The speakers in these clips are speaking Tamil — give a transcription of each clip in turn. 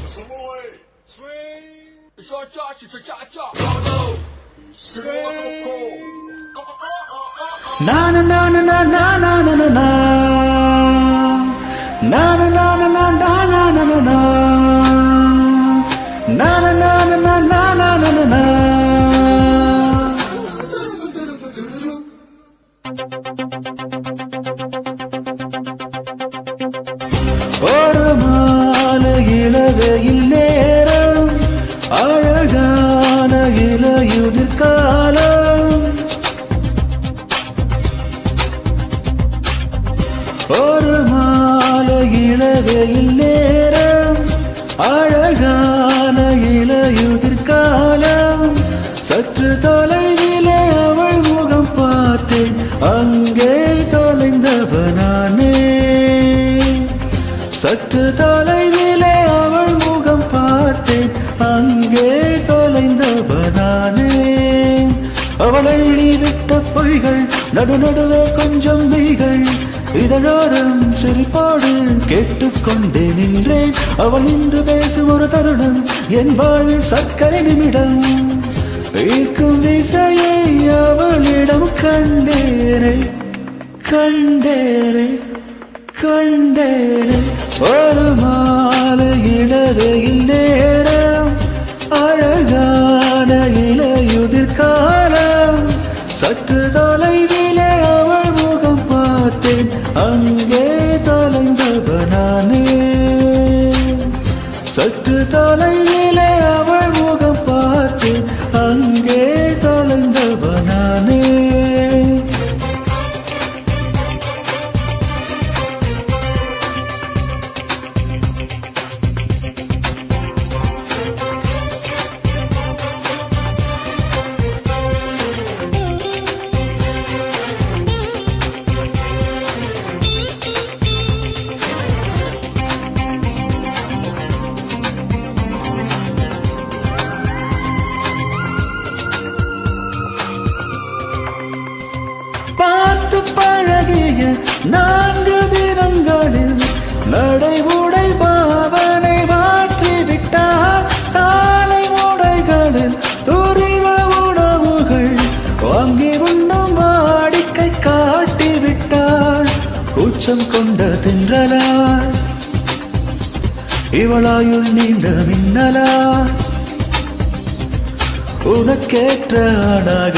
Swing, cha cha cha cha cha. Swing. Na na na na na na na na na na. Na na na na na na na na na na. Na na na na na na na na na na. ஒரு மாலை இளவையில் நேரம் அழகான இளையுதிர் காலம் ஒரு மாலை இளவையில் நேரம் அழகான இளையுதிர் காலம் சற்று தொலைவிலே அவள் முகம் பார்த்தேன் அங்கே தொலைந்தவனானே சற்று தொலைவிலே அவள் முகம் பார்த்தேன் அங்கே தொலைந்தவனானே அவளை விட்ட பொய்கள் நடுநடுவே கொஞ்சம் மெய்கள் இதழோரம் சிரிப்போடு கேட்டுக்கொண்டே நின்றேன் அவள் இன்று பேசும் ஒரு தருணம் என் வாழ்வில் சர்க்கரை நிமிடம் ஈர்க்கும் விசையை அவளிடம் கண்டேனே கண்டேனே கண்டேனே ஒரு மாலை இளவையில் நேரம் அழகான இளையுதிர் காலம் சற்று தொலைவிலே அவள் முகம் பார்த்தேன் அங்கே தொலைந்தவனானே சற்று தொலைவிலே அவள் முகம் பார்த்தேன் அங்கே தொலைந்தவனானே பழகிய 4 தினங்களில் நடைமுறை பாவனை மாற்றிவிட்டார் சாலை முடைகளில் துரித உணவுகள் வாங்கி உண்ணும் வாடிக்கை காட்டிவிட்டார் கூச்சம் கொண்ட தின்றலா இவளாயுள் நீண்ட மின்னலா உனக்கேற்ற ஆணாக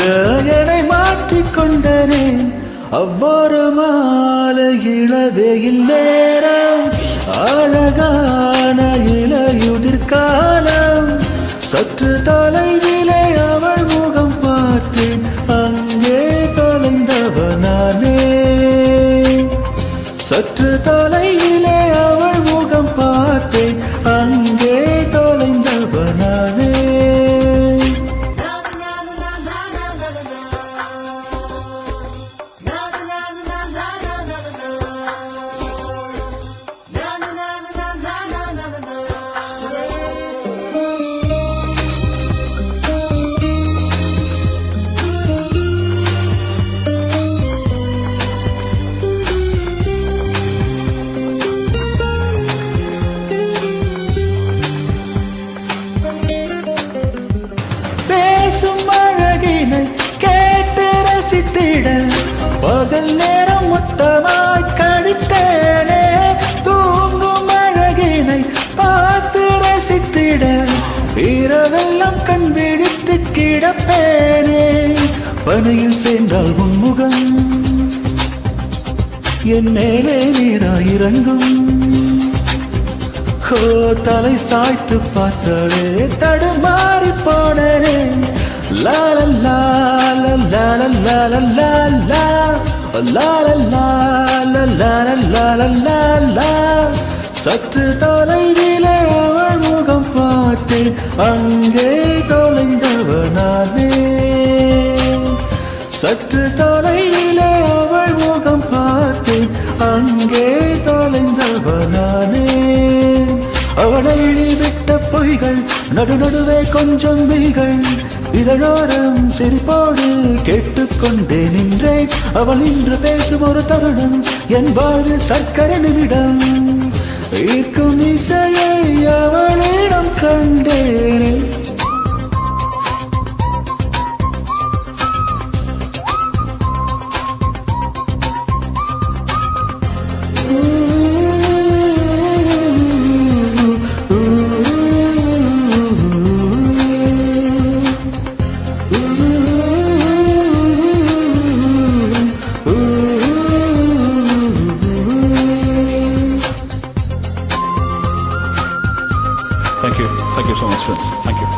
என்னை மாற்றிக்கொண்டனே அவ்வொரு மாலை இளவையில் நேரம் அழகான இளையுதிர் காலம் சற்று தொலைவிலே அவள் முகம் பார்த்தேன் அங்கே தொலைந்தவனானே சற்று தொலைவிலே அவள் முகம் பார்த்தேன் அங்கே தொலைந்தவனானே பேசும் அழகினை கேட்டு ரசித்திட பகல் நேரம் மொத்தமாய் கழித்தேனே தூங்கும் அழகினை பார்த்து ரசித்திட இரவெல்லாம் கண் விழித்து கிடப்பேனே பனியில் சேர்ந்தால் உன்முகம் என் மேலே நீராயிரங்கும் தலை சாய்த்து பார்த்தாலே தடுமாறி போனே லாலல்லா லாலல்லா லாலல்லா சற்று தொலைவிலே அவள் முகம் பார்த்தேன் அங்கே தொலைந்தவனானே சற்று தொலைவிலே அவள் முகம் பார்த்தேன் அங்கே தொலைந்தவனானே அவளை விட்ட பொய்கள் நடுநடுவே கொஞ்சம் மெய்கள் இதழோரம் சிரிப்போடு கேட்டுக்கொண்டே நின்றேன் அவள் இன்று பேசும் ஒரு தருணம் என் வாழ்வில் சர்க்கரை நிமிடம் ஈர்க்கும் இசையை அவளே தேனே Thank you so much, friends. Thank you.